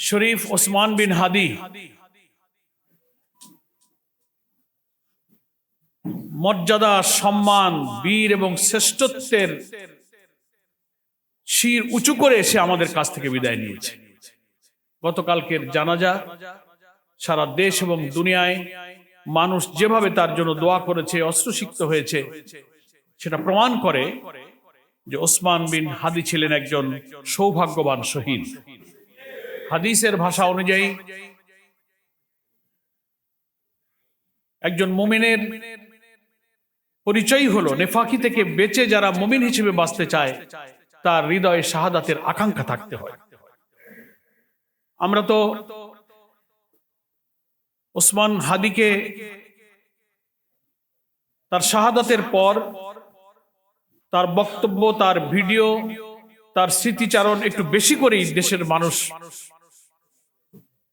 শরীফ ওসমান বিন হাদি মর্যাদা, সম্মান, বীর এবং শ্রেষ্ঠত্বের শির উঁচু করে এসে আমাদের কাছ থেকে বিদায় নিয়েছে। গতকালকের জানাজা সারা দেশ এবং দুনিয়ায় মানুষ যেভাবে তার জন্য দোয়া করেছে, অশ্রুসিক্ত হয়েছে, সেটা প্রমাণ করে যে ওসমান বিন হাদি ছিলেন একজন সৌভাগ্যবান শহীদ। হাদিসের ভাষা অনুযায়ী একজন মুমিনের পরিচয় হলো, নেফাকি থেকে বেঁচে যারা মুমিন হিসেবে বাঁচতে চায় তার হৃদয়ে শাহাদাতের আকাঙ্ক্ষা থাকতে হয়। আমরা তো ওসমান হাদিকে তার শাহাদাতের পর তার বক্তব্য, তার ভিডিও, তার স্মৃতিচারণ একটু বেশি করেই দেশের মানুষ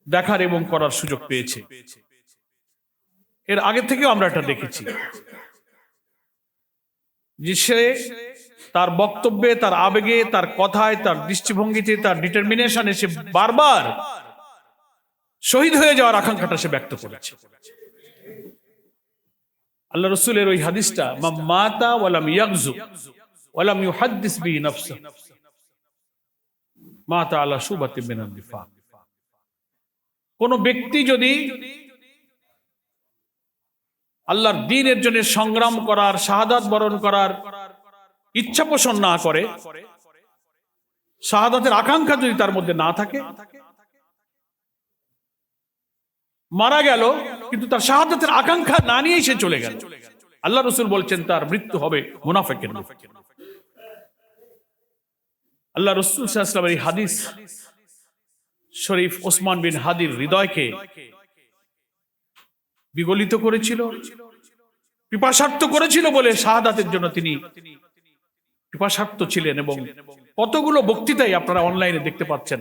দেখার এবং করার সুযোগ পেয়েছে। এর আগে থেকেও আমরা এটা দেখেছি যে সে তার বক্তব্যে, তার আবেগে, তার কথায়, তার দৃষ্টিভঙ্গিতে, তার ডিটারমিনেশনে সে বারবার শহীদ হয়ে যাওয়ার আকাঙ্ক্ষাটা সে ব্যক্ত করেছে। আল্লাহ রাসূলের ওই হাদিসটা, মান মাতা ওয়ালাম ইয়াগজু ওয়ালাম ইউহাদ্দিস বিহি নাফসা মাতা আলা শুবাতিন মিনান নিফাক। কোন ব্যক্তি যদি আল্লাহর দ্বীনের জন্য সংগ্রাম করার, শাহাদাত বরণ করার ইচ্ছা পোষণ না করে, শাহাদাতের আকাঙ্ক্ষা যদি তার মধ্যে না থাকে, মারা গেল কিন্তু তার শাহাদাতের আকাঙ্ক্ষা না নিয়ে সে চলে গেল, আল্লাহ রাসূল বলছেন তার মৃত্যু হবে মুনাফিকের মতো। আল্লাহ রাসূল সাল্লাল্লাহু আলাইহি ওয়াসাল্লামের হাদিস শরীফ ওসমান বিন হাদির হৃদয়কে বিগলিত করেছিল, পিপাসার্থ করেছিল বলে শাহাদাতের জন্য তিনি পিপাসার্থ ছিলেন। এবং কতগুলো বক্তৃতাই আপনারা অনলাইনে দেখতে পাচ্ছেন।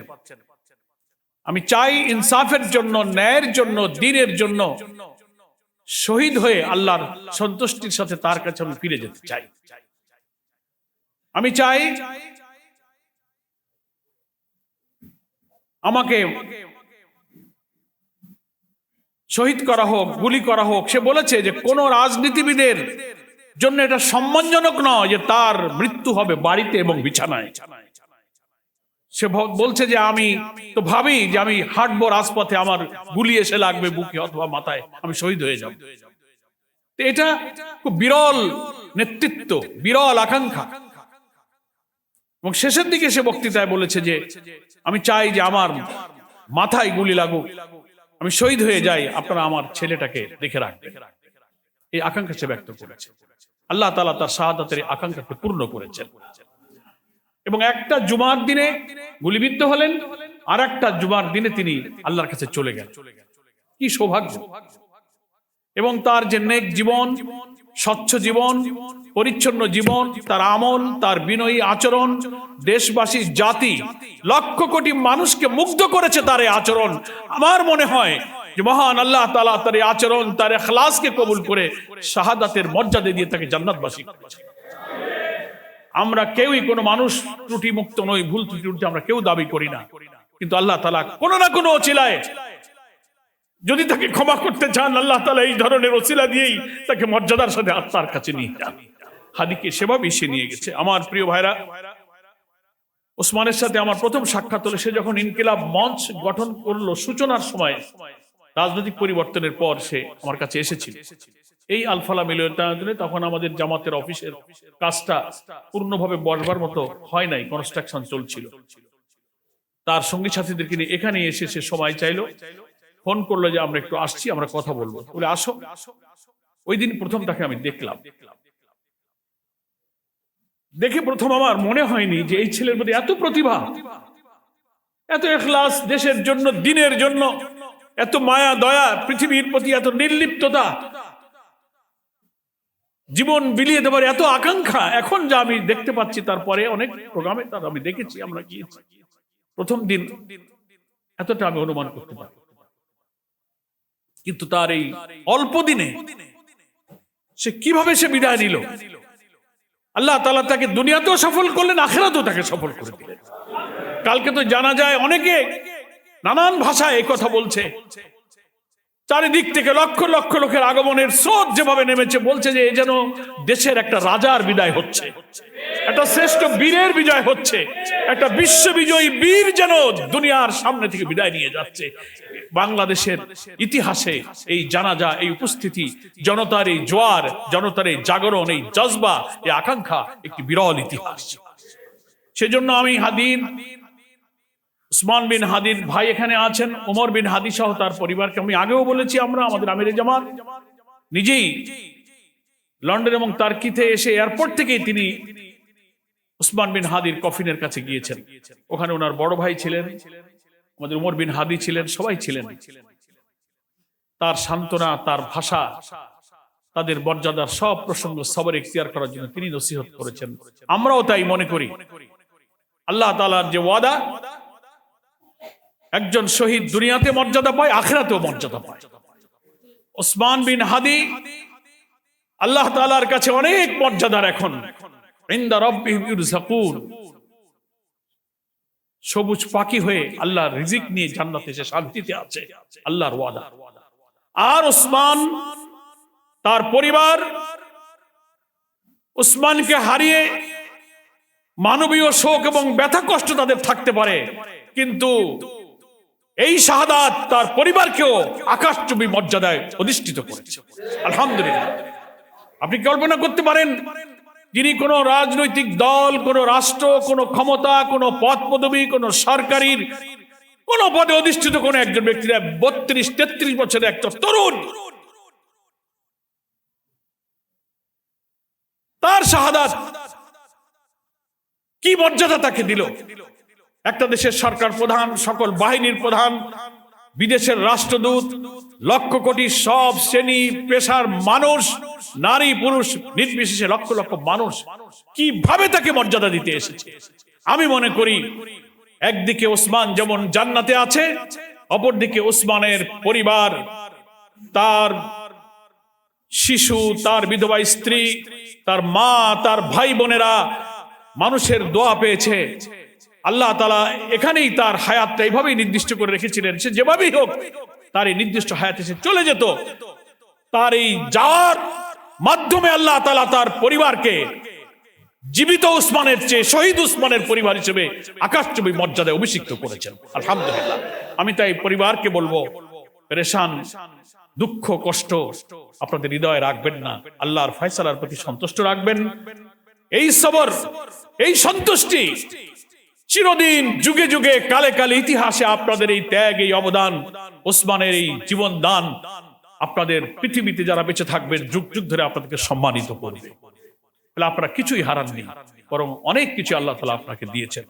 আমি চাই ইনসাফের জন্য, ন্যায়ের জন্য, দ্বীনের জন্য শহীদ হয়ে আল্লাহর সন্তুষ্টির সাথে তার কাছে আমি ফিরে যেতে চাই। আমি চাই আমাকে শহীদ করা হোক, গুলি করা হোক। সে বলেছে যে কোন রাজনীতিবিদের জন্য এটা সম্মানজনক নয় যে তার মৃত্যু হবে বাড়িতে এবং বিছানায়। সে বলছে যে আমি তো ভাবি যে আমি হাঁটবো রাজপথে, আমার গুলি এসে লাগবে বুকে অথবা মাথায়, আমি শহীদ হয়ে যাব। এটা খুব বিরল নেতৃত্ব, বিরল আকাঙ্ক্ষা। এবং শেষের দিকে সে বক্তৃতায় বলেছে যে আমি চাই যে আমার মাথায় গুলি লাগুক, আমি শহীদ হয়ে যাই, আপনারা আমার ছেলেটাকে দেখে রাখবেন। এই আকাঙ্ক্ষা সে ব্যক্ত করেছে। আল্লাহ তাআলা তার শাহাদাতের আকাঙ্ক্ষাকে পূর্ণ করেছেন। এবং একটা জুমার দিনে গুলিবিদ্ধ হলেন, আর একটা জুমার দিনে তিনি আল্লাহর কাছে চলে গেলেন। কি সৌভাগ্য! এবং তার যে নেক জীবন, স্বচ্ছ জীবন, পরিচ্ছন্ন জীবন, তার আমল, তার বিনয়ী আচরণ, দেশবাসী, জাতি, লক্ষ কোটি মানুষকে মুগ্ধ করেছে তার এই আচরণ। আমার মনে হয় যে মহান আল্লাহ তাআলা তার এই আচরণ, তার ইখলাসকে কবুল করে শাহাদাতের মর্যাদা দিয়ে তাকে জান্নাতবাসী করেছে। আমরা কেউই কোনো মানুষ ত্রুটি মুক্ত নই, ভুল ত্রুটি আমরা কেউ দাবি করি না, কিন্তু আল্লাহ তাআলা কোনো না কোনো ওসিলায় যদি তাকে ক্ষমা করতে চান, আল্লাহ তাআলা এই ধরনের ওসিলা দিয়েই তাকে মর্যাদার সাথে আত্মার কাছে নিয়ে যান। হাদিকে সেভাবেই সে নিয়ে গেছে। আমার প্রিয় ভাইরা, ওসমানের সাথে আমার প্রথম সাক্ষাৎ হলো সে যখন ইনকিলাব মঞ্চ গঠন করলো সূচনার সময়, রাজনৈতিক পরিবর্তনের পর সে আমার কাছে এসেছিল। এই আলফালা মিলনায়তনে তখন আমাদের জামাতের অফিসের কাজটা পূর্ণভাবে বসবার মতো হয় নাই, কনস্ট্রাকশন চলছিল। তার সঙ্গী সাথীদেরকে নিয়ে এখানে এসে সে সময় চাইলো, ফোন করলো যে আমরা একটু আসছি, আমরা কথা বলবো। বলে আসো। ওই দিন প্রথম তাকে আমি দেখলাম। দেখে প্রথম আমার মনে হয়নি যে এই ছেলের মধ্যে এত প্রতিভা, এত ইখলাস, দেশের জন্য, দ্বীনের জন্য এত মায়া দয়া, পৃথিবীর প্রতি এত নির্লিপ্ততা, জীবন বিলিয়ে দেবার এত আকাঙ্ক্ষা। এখন যা আমি দেখতে পাচ্ছি, তারপরে অনেক প্রোগ্রামে তার আমি দেখেছি, আমরা গিয়েছি, প্রথম দিন এতটা আমি অনুমান করতে পারি। কিন্তু তার এই অল্প দিনে সে কিভাবে সে বিদায় নিল, আল্লাহ তাআলা তাকে দুনিয়াতেও সফল করলেন, আখিরাতেও তাকে সফল করে দিলেন। কালকে তো জানা যায় অনেকে নানান ভাষায় এই কথা বলছে। চারিদিক থেকে লক্ষ লক্ষ লোকের আগমনের স্রোত যেভাবে নেমেছে, বলছে যে এই যেন দেশের একটা রাজার বিদায় হচ্ছে, একটা শ্রেষ্ঠ বীরের বিজয় হচ্ছে, একটা বিশ্ববিজয়ী বীর যেন দুনিয়ার সামনে থেকে বিদায় নিয়ে যাচ্ছে। বাংলাদেশের ইতিহাসে এই জানাজা, এই উপস্থিতি, জনতার এই জোয়ার, জনতার এই জাগরণ, এই জজবা, এই আকাঙ্ক্ষা একটি বিরল ইতিহাস। সেজন্য আমি হাদির, উসমান বিন হাদির ভাই এখানে আছেন, ওমর বিন হাদি সহ তার পরিবারকে আমি আগেও বলেছি, আমরা আমাদের আমিরে জামাত নিজেই লন্ডন এবং তার্কিতে এসে এয়ারপোর্ট থেকেই তিনি উসমান বিন হাদির কফিনের কাছে গিয়েছেন। ওখানে ওনার বড় ভাই ছিলেন, আমাদের ওমর বিন হাদি ছিলেন, সবাই ছিলেন। তার সান্ত্বনা, তার ভাষা, তাদের মর্যাদার সব প্রসঙ্গ সবার ইখতিয়ার করার জন্য তিনি নসিহত করেছেন। আমরাও তাই মনে করি, আল্লাহ তাআলার যে ওয়াদা, একজন শহীদ দুনিয়াতে মর্যাদা পায়, আখিরাতেও মর্যাদা পায়। উসমান বিন হাদি আল্লাহ তাআলার কাছে অনেক মর্যাদার। এখন ইনদা রাব্বিহিম ইউরযাকুন, সবুজ পাখি হয়ে আল্লাহর রিজিক নিয়ে জান্নাতে সে শান্তিতে আছে, আল্লাহর ওয়াদা। আর উসমান, তার পরিবার উসমানকে হারিয়ে মানবীয় শোক এবং ব্যথা কষ্ট তাদের থাকতে পারে, কিন্তু এই শাহাদাত তার পরিবারকেও আকাশচুম্বী মর্যাদায় অধিষ্ঠিত করেছে। আলহামদুলিল্লাহ। আপনি কল্পনা করতে পারেন, যিনি কোনো রাজনৈতিক দল, কোনো রাষ্ট্র, কোনো ক্ষমতা, কোনো পদ পদবী, কোনো সরকারির কোনো পদে অধিষ্ঠিত কোনো একজন ব্যক্তিরা 32-33 বছরের একটা তরুণ, তার শাহাদাত কি মর্যাদা তাকে দিল। একটা দেশের সরকার প্রধান, সকল বাহিনীর প্রধান, বিদেশের রাষ্ট্রদূত, লক্ষ কোটি সব শ্রেণী পেশার মানুষ, নারী পুরুষ নির্বিশেষে লক্ষ লক্ষ মানুষ কিভাবে তাকে মর্যাদা দিতে এসেছে। আমি মনে করি একদিকে ওসমান যেমন জান্নাতে আছে, অপরদিকে ওসমানের পরিবার, তার শিশু, তার বিধবা স্ত্রী, তার মা, তার ভাই বোনেরা মানুষের দোয়া পেয়েছে। আল্লাহ তাআলা এখানেই তার হায়াতটা এইভাবেই নির্দিষ্ট করে রেখেছিলেন, সে যেভাবেই হোক তার এই নির্দিষ্ট হায়াতে সে চলে যেত। তার এই যাওয়ার মাধ্যমে আল্লাহ তাআলা তার পরিবারকে জীবিত উসমানের চেয়ে শহীদ উসমানের পরিবার হিসেবে আকাশচুম্বী মর্যাদায় অভিষিক্ত করেছেন। আলহামদুলিল্লাহ। আমি তাই পরিবারকে বলবো, পেরেশান, দুঃখ, কষ্ট আপনাদের হৃদয়ে রাখবেন না, আল্লাহর ফয়সালার প্রতি সন্তুষ্ট রাখবেন। এই সবর, এই সন্তুষ্টি চিরদিন, যুগে যুগে, কালে কালে ইতিহাসে আপনাদের এই ত্যাগ, এই অবদান, ওসমানের এই জীবন দান আপনাদের পৃথিবীতে যারা বেঁচে থাকবেন যুগ যুগ ধরে আপনাদেরকে সম্মানিত করবে। আপনারা কিছুই হারাননি, বরং অনেক কিছু আল্লাহ তাআলা আপনাকে দিয়েছেন।